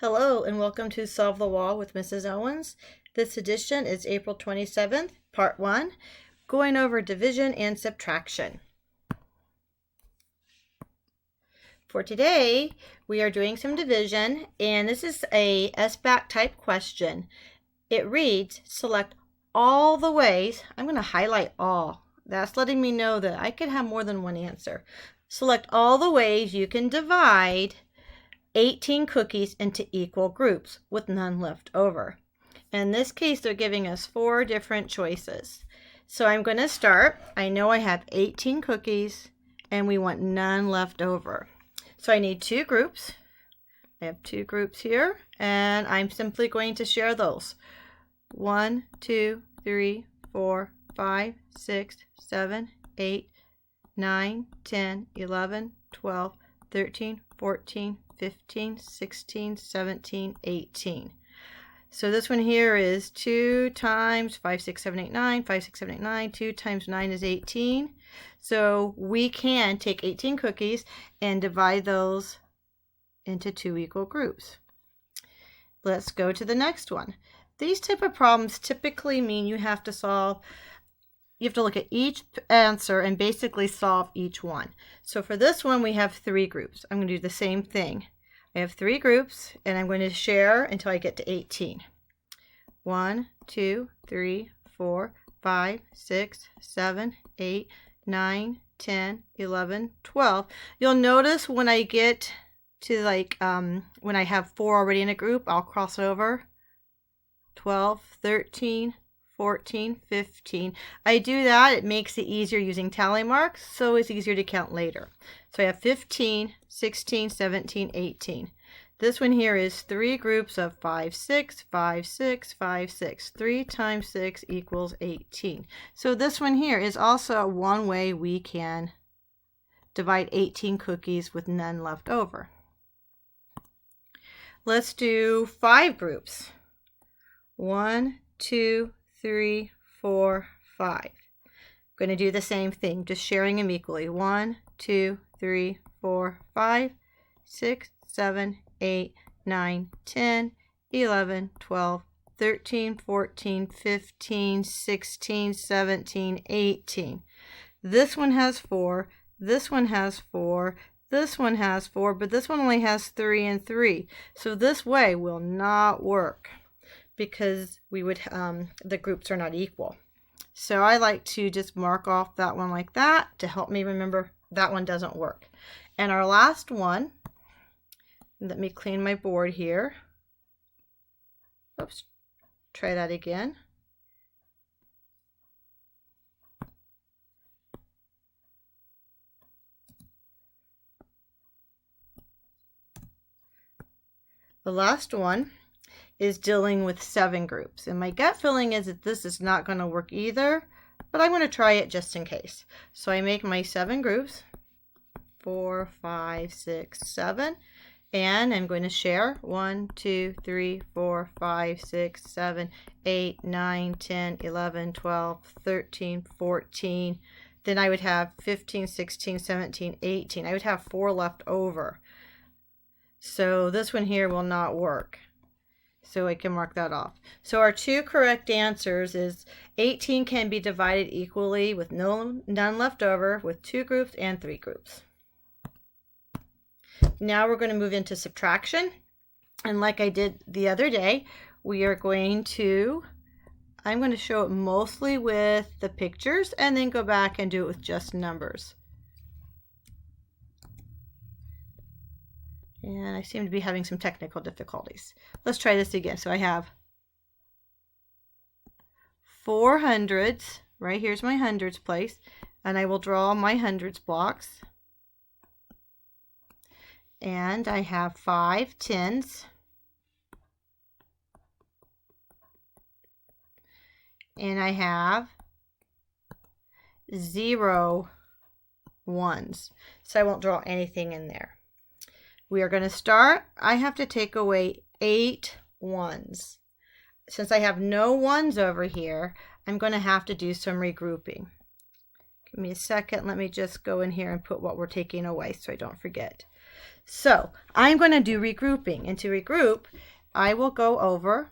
Hello and welcome to Solve the Wall with Mrs. Owens. This edition is April 27th, Part 1, going over division and subtraction. For today, we are doing some division, and this is a SBAC type question. It reads, select all the ways, I'm going to highlight all. That's letting me know that I could have more than one answer. Select all the ways you can divide 18 cookies into equal groups with none left over. In this case, they're giving us 4 different choices. So I'm going to start. I know I have 18 cookies and we want none left over. So I need 2 groups. I have 2 groups here and I'm simply going to share those. 1, 2, 3, 4, 5, 6, 7, 8, 9, 10, 11, 12, 13, 14, 15, 16, 17, 18. So this one here is 2 times 5, 6, 7, 8, 9. 5, 6, 7, 8, 9. 2 times 9 is 18. So we can take 18 cookies and divide those into 2 equal groups. Let's go to the next one. These type of problems typically mean you have to look at each answer and basically solve each one. So for this one, we have 3 groups. I'm going to do the same thing. I have 3 groups, and I'm going to share until I get to 18. 1, 2, 3, 4, 5, 6, 7, 8, 9, 10, 11, 12. You'll notice when I get to when I have 4 already in a group, I'll cross over. 12, 13, 14, 15. I do that. It makes it easier using tally marks, so it's easier to count later. So I have 15, 16, 17, 18. This one here is 3 groups of 5, 6, 5, 6, 5, 6. 3 times 6 equals 18. So this one here is also one way we can divide 18 cookies with none left over. Let's do 5 groups. 1, 2, 3, 4, 5. I'm going to do the same thing, just sharing them equally. 1, 2, 3, 4, 5, 6, 7, 8, 9, 10, 11, 12, 13, 14, 15, 16, 17, 18. This one has 4, this one has 4, this one has 4, but this one only has 3 and 3. So this way will not work, because we would the groups are not equal. So I like to just mark off that one like that to help me remember that one doesn't work. And our last one, let me clean my board here. Oops, try that again. The last one is dealing with 7 groups. And my gut feeling is that this is not going to work either, but I'm going to try it just in case. So I make my 7 groups, 4, 5, 6, 7, and I'm going to share 1, 2, 3, 4, 5, 6, 7, 8, 9, 10, 11, 12, 13, 14. Then I would have 15, 16, 17, 18. I would have 4 left over. So this one here will not work. So I can mark that off. So our 2 correct answers is 18 can be divided equally with none left over with 2 groups and 3 groups. Now we're going to move into subtraction. And like I did the other day, I'm going to show it mostly with the pictures and then go back and do it with just numbers. And I seem to be having some technical difficulties. Let's try this again. So I have 4 hundreds. Right here's my hundreds place. And I will draw my hundreds blocks. And I have 5 tens. And I have 0 ones. So I won't draw anything in there. We are going to start. I have to take away 8 ones. Since I have no ones over here, I'm going to have to do some regrouping. Give me a second. Let me just go in here and put what we're taking away so I don't forget. So I'm going to do regrouping. And to regroup, I will go over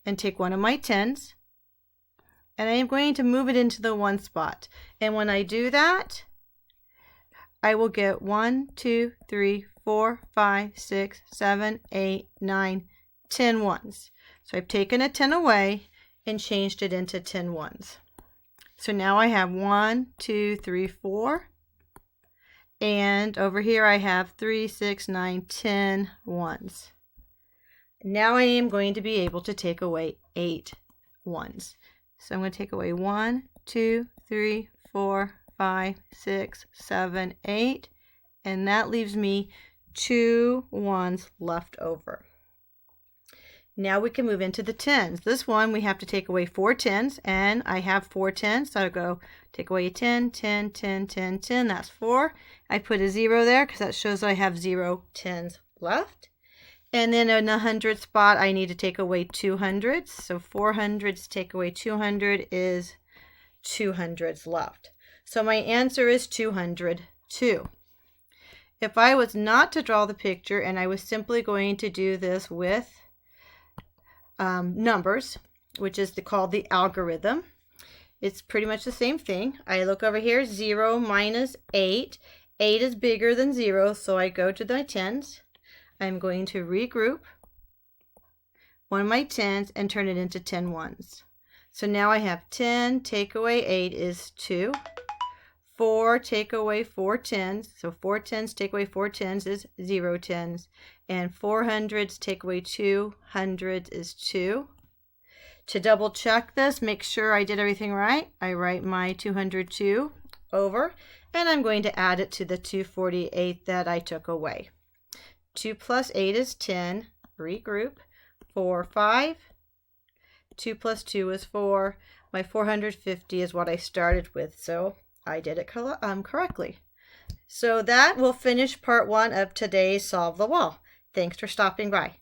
and take one of my 10s, and I am going to move it into the 1 spot. And when I do that, I will get 1, 2, 3, 4, 5, 6, 7, 8, 9, 10 ones. So I've taken a 10 away and changed it into 10 ones. So now I have 1, 2, 3, 4. And over here I have 3, 6, 9, 10 ones. Now I am going to be able to take away 8 ones. So I'm going to take away 1, 2, 3, 4, 5, 6, 7, 8. And that leaves me 2 ones left over. Now we can move into the 10s. This one we have to take away 4 10s, and I have 4 10s, so I'll go take away a 10, 10, 10, 10, 10, that's 4. I put a 0 there because that shows I have 0 10s left. And then in the 100 spot, I need to take away 200s. So 400s take away 200 is 200s left. So my answer is 202. If I was not to draw the picture and I was simply going to do this with numbers, which is called the algorithm, it's pretty much the same thing. I look over here, 0 minus 8. 8 is bigger than 0, so I go to my 10s. I'm going to regroup one of my 10s and turn it into 10 ones. So now I have 10 take away 8 is 2. 4 take away 4 10s. So 4 10s take away 4 10s is 0 10s. And 400s take away 200s is 2. To double check this, make sure I did everything right, I write my 202 over, and I'm going to add it to the 248 that I took away. 2 plus 8 is 10. Regroup. 4, 5. 2 plus 2 is 4. My 450 is what I started with, so I did it correctly. So that will finish part 1 of today's Solve the Wall. Thanks for stopping by.